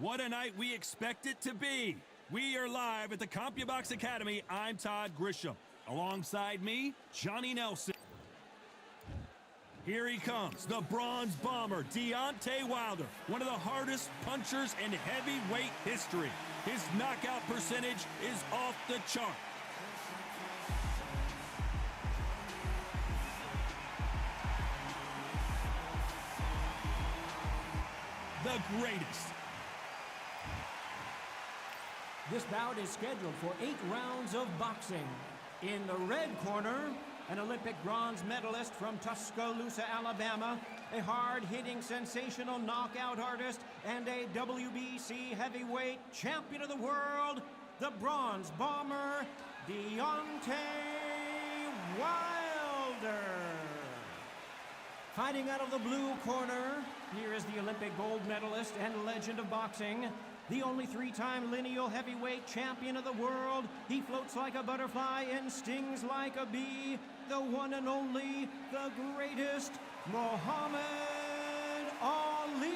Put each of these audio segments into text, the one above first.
What a night we expect it to be. We are live at the CompuBox Academy. I'm Todd Grisham. Alongside me, Johnny Nelson. Here he comes, the bronze bomber, Deontay Wilder, one of the hardest punchers in heavyweight history. His knockout percentage is off the chart. The greatest. This bout is scheduled for 8 rounds of boxing. In the red corner, an Olympic bronze medalist from Tuscaloosa, Alabama, a hard-hitting, sensational knockout artist, and a WBC heavyweight champion of the world, the bronze bomber, Deontay Wilder. Fighting out of the blue corner, here is the Olympic gold medalist and legend of boxing, the only 3-time lineal heavyweight champion of the world. He floats like a butterfly and stings like a bee. The one and only, the greatest, Muhammad Ali.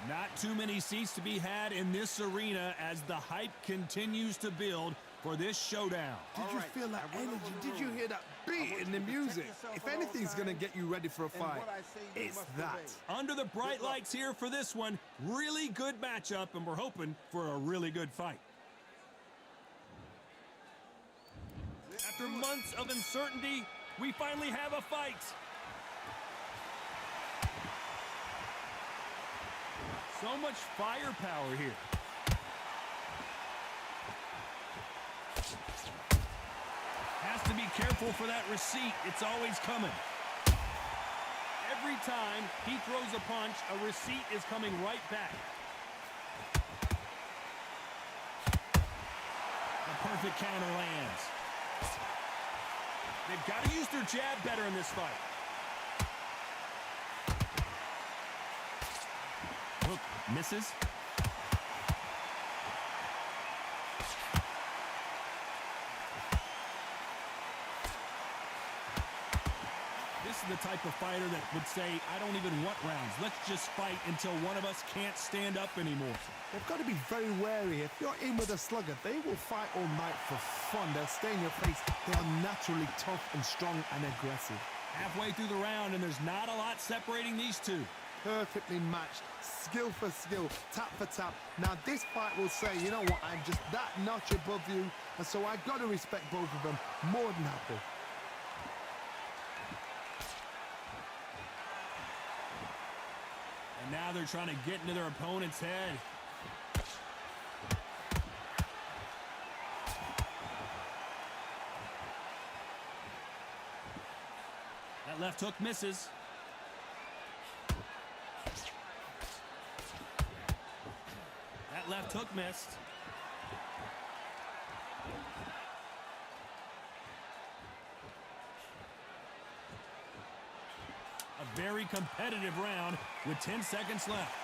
Not too many seats to be had in this arena as the hype continues to build for this showdown. Did you feel that energy? Did you hear that beat in the music? If anything's gonna get you ready for a fight, it's that. Under the bright lights here for this one, really good matchup, and we're hoping for a really good fight. After months of uncertainty, we finally have a fight. So much firepower here. Has to be careful for that receipt. It's always coming. Every time he throws a punch, a receipt is coming right back. The perfect counter lands. They've got to use their jab better in this fight. Hook misses. This is the type of fighter that would say, I don't even want rounds. Let's just fight until one of us can't stand up anymore. They've got to be very wary. If you're in with a slugger, they will fight all night for fun. They'll stay in your face. They are naturally tough and strong and aggressive. Halfway through the round, and there's not a lot separating these two. Perfectly matched, skill for skill, tap for tap. Now this fight will say, you know what, I'm just that notch above you, and so I've got to respect both of them more than happy. And now they're trying to get into their opponent's head. That left hook misses. That left hook missed. A very competitive round with 10 seconds left.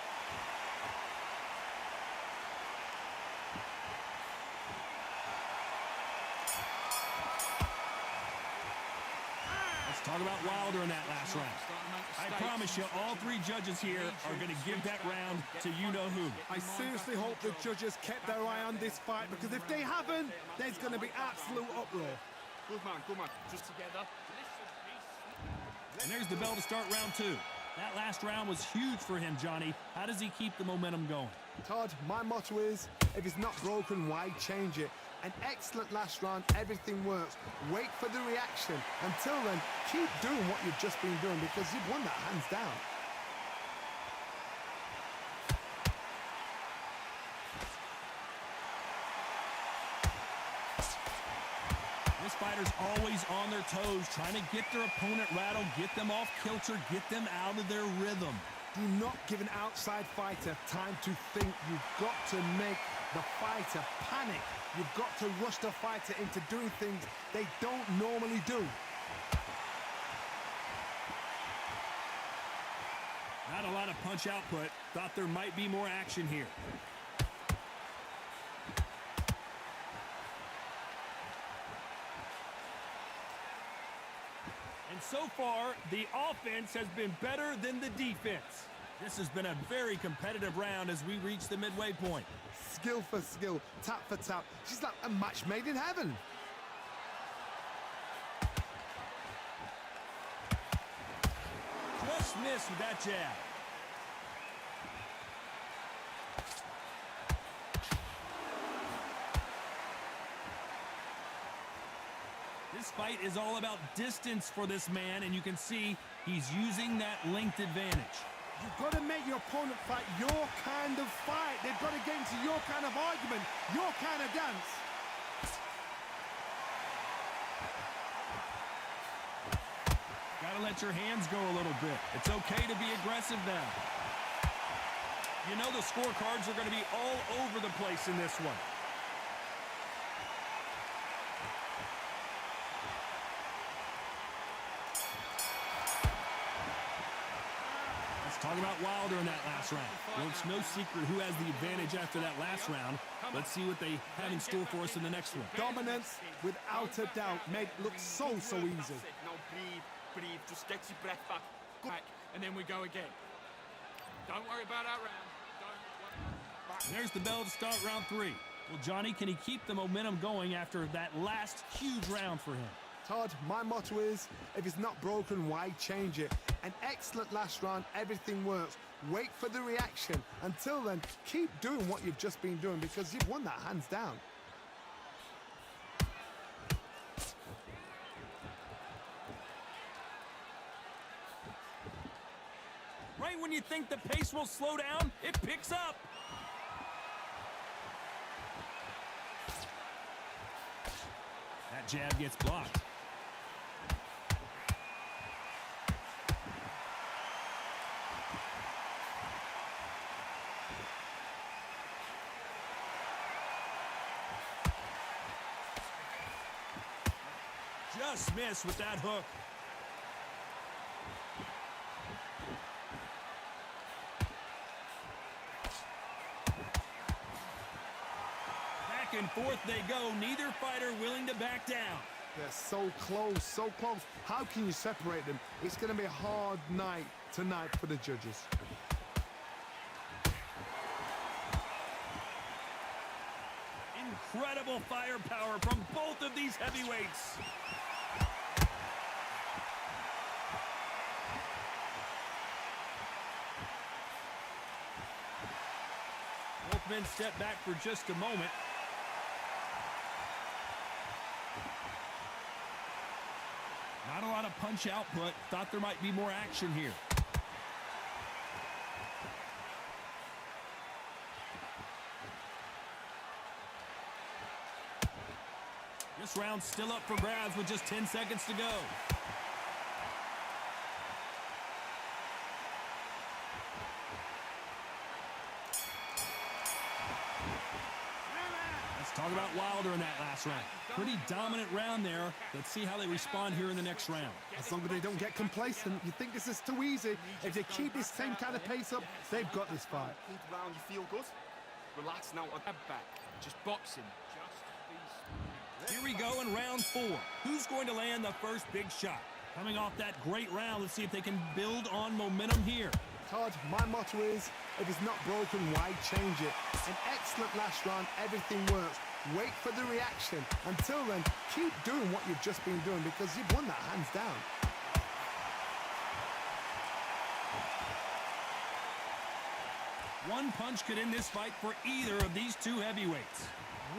Let's talk about Wilder in that last round. I promise you, all three judges here are going to give that round to you-know-who. I seriously hope the judges kept their eye on this fight, because if they haven't, there's going to be absolute uproar. Good man, just together. And there's the bell to start round two. That last round was huge for him, Johnny. How does he keep the momentum going? Todd, my motto is, if it's not broken, why change it? An excellent last round, everything works. Wait for the reaction. Until then, keep doing what you've just been doing, because you've won that hands down. This fighter's always on their toes, trying to get their opponent rattled, get them off kilter, get them out of their rhythm. Do not give an outside fighter time to think. You've got to make the fighter panic. You've got to rush the fighter into doing things they don't normally do. Not a lot of punch output. Thought there might be more action here. And so far, the offense has been better than the defense. This has been a very competitive round as we reach the midway point. Skill for skill, tap for tap. She's like a match made in heaven. Just missed with that jab. This fight is all about distance for this man, and you can see he's using that length advantage. You've got to make your opponent fight your kind of fight. They've got to get into your kind of argument, your kind of dance. Gotta let your hands go a little bit. It's okay to be aggressive now. You know the scorecards are going to be all over the place in this one. Let's talk about Wilder in that last round. Well, it's no secret who has the advantage after that last round. Let's see what they have in store for us in the next one. Dominance, without a doubt, made it look so easy. Now breathe, just get your breath back, and then we go again. Don't worry about that round. There's the bell to start round three. Well, Johnny, can he keep the momentum going after that last huge round for him? Todd, my motto is, if it's not broken, why change it? An excellent last round, everything works. Wait for the reaction. Until then, keep doing what you've just been doing, because you've won that hands down. Right when you think the pace will slow down, it picks up. That jab gets blocked. just missed with that hook. Back and forth they go. Neither fighter willing to back down. They're so close, so close. How can you separate them? It's going to be a hard night tonight for the judges. Incredible firepower from both of these heavyweights. Both men step back for just a moment. Not a lot of punch output. Thought there might be more action here. This round's still up for grabs with just 10 seconds to go. Let's talk about Wilder in that last round. Pretty dominant round there. Let's see how they respond here in the next round. As long as they don't get complacent, you think this is too easy. If they keep this same kind of pace up, they've got this fight. Good round, you feel good? Relax now, I'll head back. Just boxing. Here we go in round 4. Who's going to land the first big shot? Coming off that great round, let's see if they can build on momentum here. Todd, my motto is, if it's not broken, why change it? An excellent last round, everything works. Wait for the reaction. Until then, keep doing what you've just been doing because you've won that hands down. One punch could end this fight for either of these two heavyweights.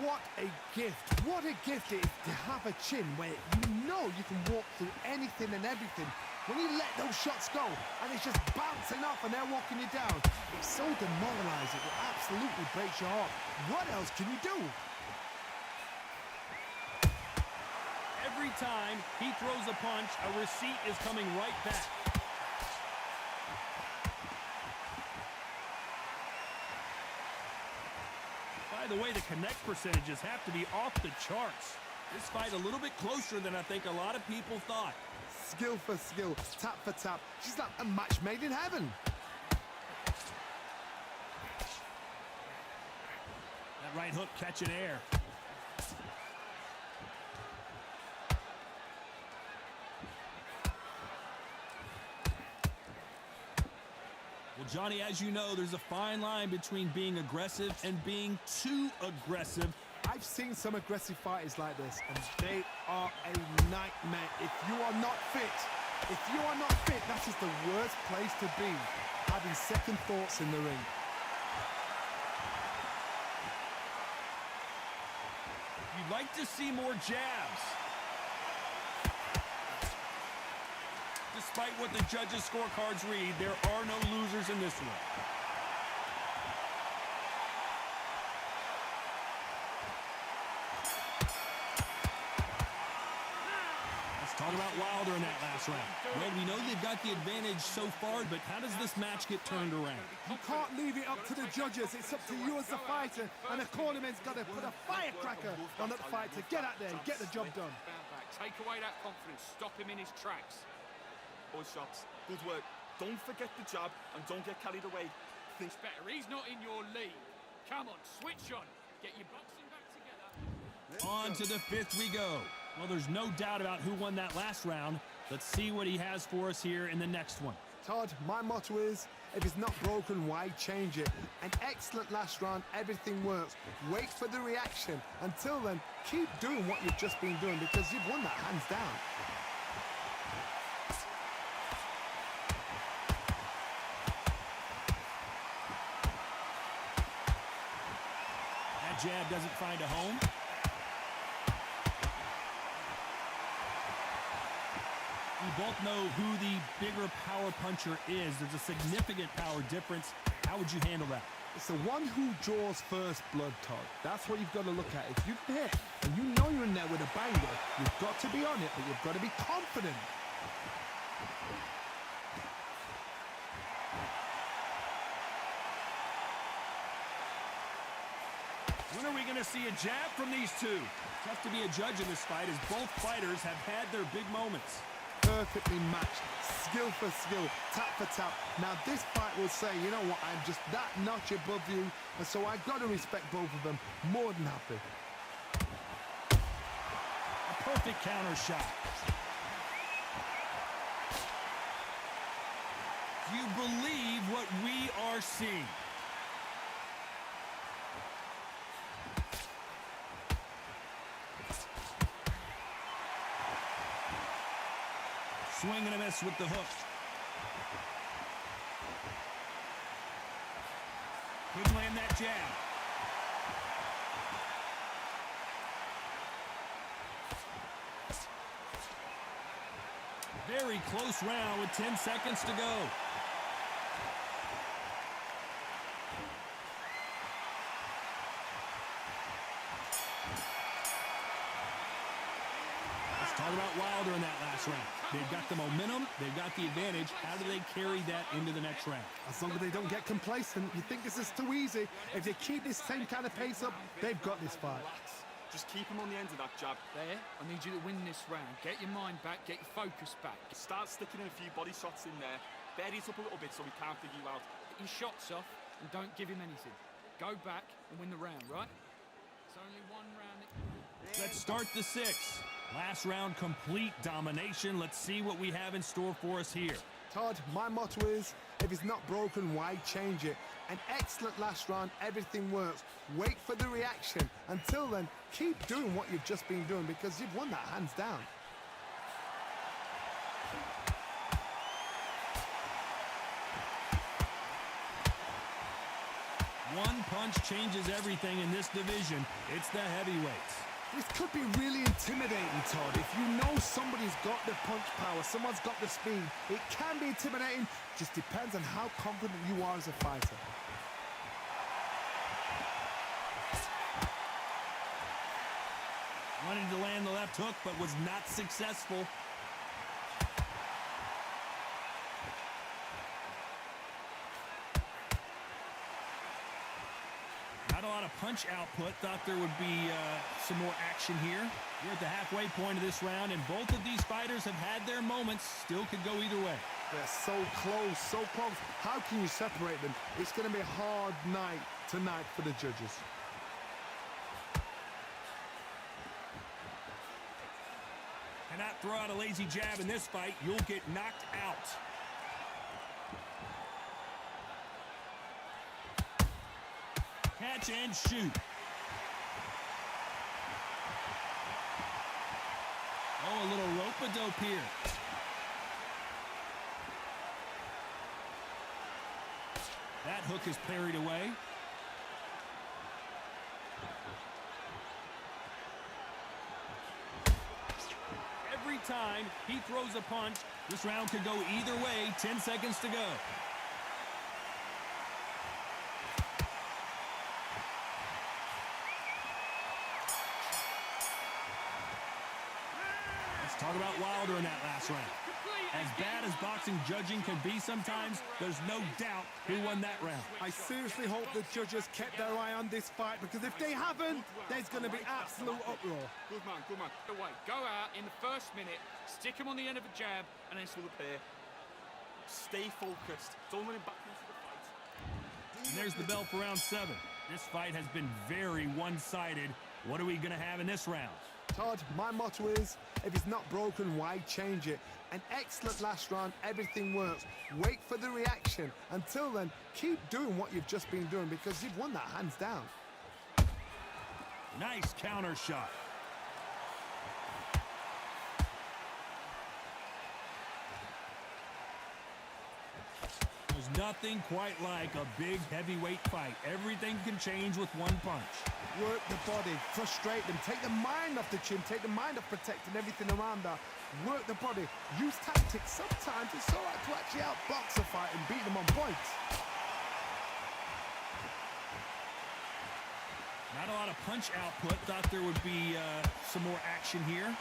What a gift. What a gift it is to have a chin where you know you can walk through anything and everything. When you let those shots go and it's just bouncing off and they're walking you down, it's so demoralizing. It absolutely breaks your heart. What else can you do? Every time he throws a punch, a receipt is coming right back. By the way, the connect percentages have to be off the charts. This fight a little bit closer than I think a lot of people thought. Skill for skill, tap for tap. She's like a match made in heaven. That right hook catching air. Well, Johnny, as you know, there's a fine line between being aggressive and being too aggressive. I've seen some aggressive fighters like this, and they are a nightmare. If you are not fit, that is the worst place to be, having second thoughts in the ring. You'd like to see more jabs. Despite what the judges' scorecards read, there are no losers in this one. Let's talk about Wilder in that last round. Well, we know they've got the advantage so far, but how does this match get turned around? You can't leave it up to the judges. It's up to you as the fighter, and the cornerman's got to put a firecracker on that fight to get out there and get the job done. Take away that confidence. Stop him in his tracks. Good shots. Good work. Don't forget the jab and don't get carried away. Think better. He's not in your league. Come on, switch on. Get your boxing back together. On to the 5th we go. Well, there's no doubt about who won that last round. Let's see what he has for us here in the next one. Todd, my motto is, if it's not broken, why change it? An excellent last round, everything works. Wait for the reaction. Until then, keep doing what you've just been doing because you've won that hands down. That jab doesn't find a home. We both know who the bigger power puncher is. There's a significant power difference. How would you handle that? It's the one who draws first blood, Todd. That's what you've got to look at. If you're hit and you know you're in there with a banger, you've got to be on it, but you've got to be confident. When are we going to see a jab from these two? Tough to be a judge in this fight as both fighters have had their big moments. Perfectly matched, skill for skill, tap for tap. Now this fight will say, you know what, I'm just that notch above you, and so I've got to respect both of them. More than happy. A perfect counter shot. Do you believe what we are seeing? Swing and a miss with the hook. Could land that jab. Very close round with 10 seconds to go. Talk about Wilder in that last round. They've got the momentum, they've got the advantage. How do they carry that into the next round? As long as they don't get complacent, you think this is too easy. If they keep this same kind of pace up, they've got this fight. Relax. Just keep him on the end of that jab. There, I need you to win this round. Get your mind back, get your focus back. Start sticking in a few body shots in there. Bury it up a little bit so we can't figure you out. Get your shots off and don't give him anything. Go back and win the round, right? It's only one round. Let's start the sixth. Last round, complete domination. Let's see what we have in store for us here. Todd, my motto is, if it's not broken, why change it? An excellent last round, everything works. Wait for the reaction. Until then, keep doing what you've just been doing because you've won that hands down. One punch changes everything in this division. It's the heavyweights. This could be really intimidating, Todd. If you know somebody's got the punch power, someone's got the speed, it can be intimidating. Just depends on how confident you are as a fighter. Wanted to land the left hook, but was not successful. Not a lot of punch output. Thought there would be some more action here. We're at the halfway point of this round, and both of these fighters have had their moments. Still could go either way. They're so close, so close. How can you separate them? It's going to be a hard night tonight for the judges. Cannot throw out a lazy jab in this fight. You'll get knocked out. Catch and shoot. Oh, a little rope-a-dope here. That hook is parried away. Every time he throws a punch, this round could go either way. 10 seconds to go. Talk about Wilder in that last round. As bad as boxing judging can be sometimes, there's no doubt who won that round. I seriously hope the judges kept their eye on this fight because if they haven't, there's going to be absolute uproar. Good man, good man. Away. Go out in the first minute, stick him on the end of a jab, and then sort of pair. Stay focused. Don't let him back into the fight. And there's the bell for round 7. This fight has been very one-sided. What are we going to have in this round? Todd, my motto is, if it's not broken, why change it? An excellent last round, everything works. Wait for the reaction. Until then, keep doing what you've just been doing because you've won that hands down. Nice counter shot. There's nothing quite like a big heavyweight fight. Everything can change with one punch. Work the body, frustrate them, take the mind off the chin, take the mind off protecting everything around that. Work the body, use tactics. Sometimes it's all right to actually outbox a fight and beat them on points. Not a lot of punch output. Thought there would be some more action here.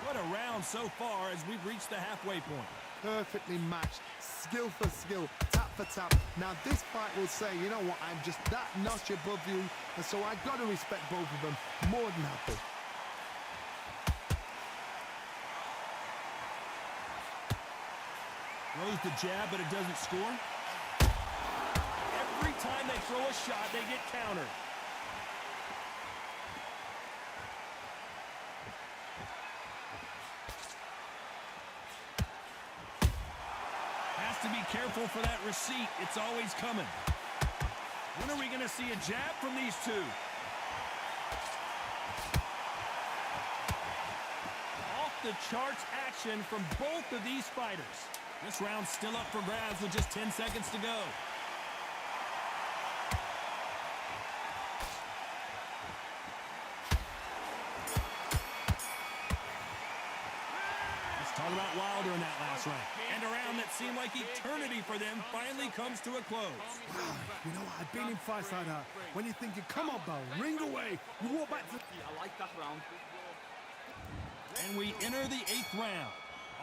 What a round round so far as we've reached the halfway point. Perfectly matched, skill for skill, tap for tap. Now this fight will say, you know what, I'm just that notch above you, and so I got to respect both of them more than happy. Throws the jab, but it doesn't score. Every time they throw a shot, they get countered. Has to be careful for that receipt. It's always coming. When are we going to see a jab from these two? Off the charts action from both of these fighters. This round's still up for grabs with just 10 seconds to go. Let's talk about Wilder in that last round. And a round that seemed like eternity for them finally comes to a close. You know what, I've been in fights like that. When you're thinking, come on, Bell, ring away. You walk back to... I like that round. And we enter the 8th round.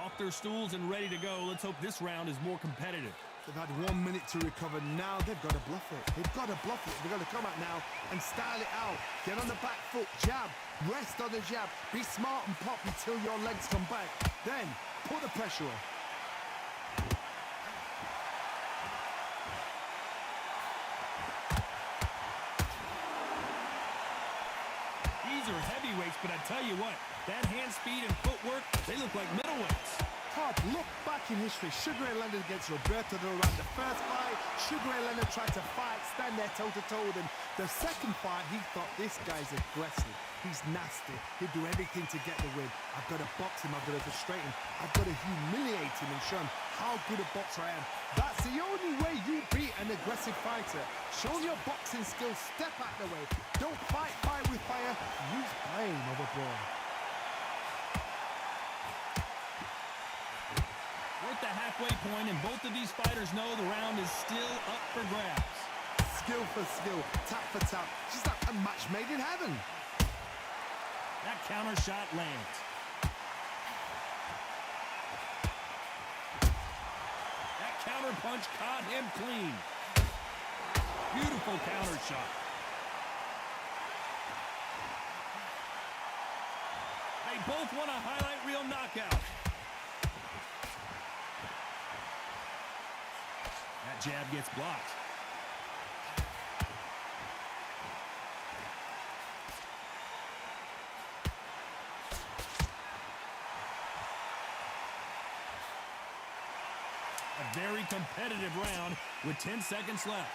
Off their stools and ready to go. Let's hope this round is more competitive. They've had 1 minute to recover. Now they've got to bluff it. They've got to bluff it. They've got to come out now and style it out. Get on the back foot, jab, rest on the jab. Be smart and pop until your legs come back. Then put the pressure on. These are heavyweights, but I tell you what, that hand speed and footwork, they look like middleweights. Todd, look back in history. Sugar Ray Leonard against Roberto Duran. The first fight, Sugar Ray Leonard tried to fight, stand there toe-to-toe with him. The second fight, he thought, this guy's aggressive. He's nasty. He'll do everything to get the win. I've got to box him. I've got to frustrate him. I've got to humiliate him and show him how good a boxer I am. That's the only way you beat an aggressive fighter. Show your boxing skills. Step out the way. Don't fight fire with fire. Use blame over brawn. We're at the halfway point, and both of these fighters know the round is still up for grabs. Skill for skill, tap for tap. Just like a match made in heaven. That counter shot lands. That counter punch caught him clean. Beautiful counter shot. They both want a highlight reel knockout. That jab gets blocked. A very competitive round with 10 seconds left.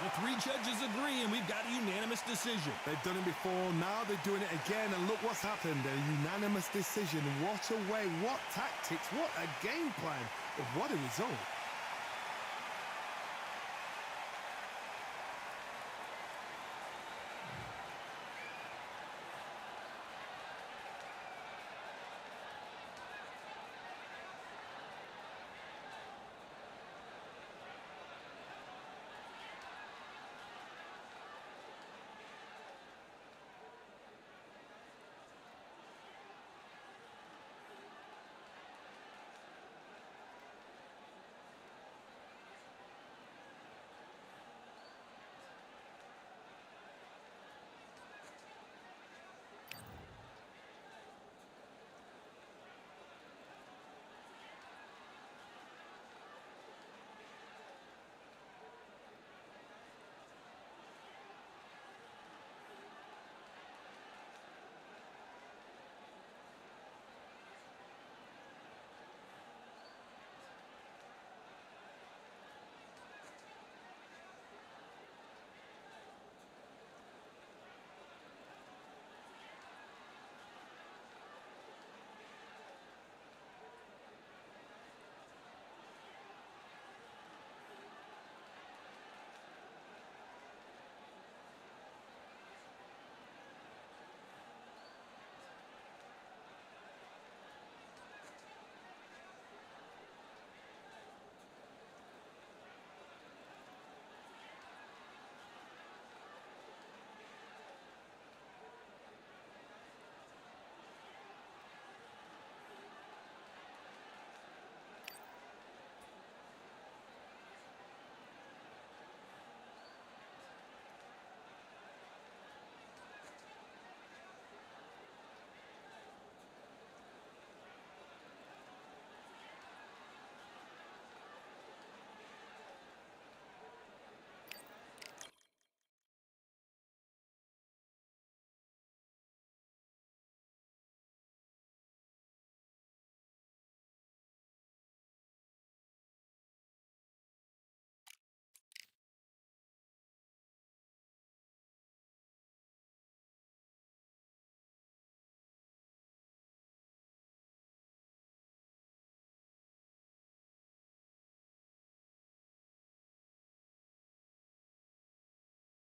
The 3 judges agree, and we've got a unanimous decision. They've done it before, now they're doing it again, and look what's happened. A unanimous decision. What a way, what tactics, what a game plan. What a result.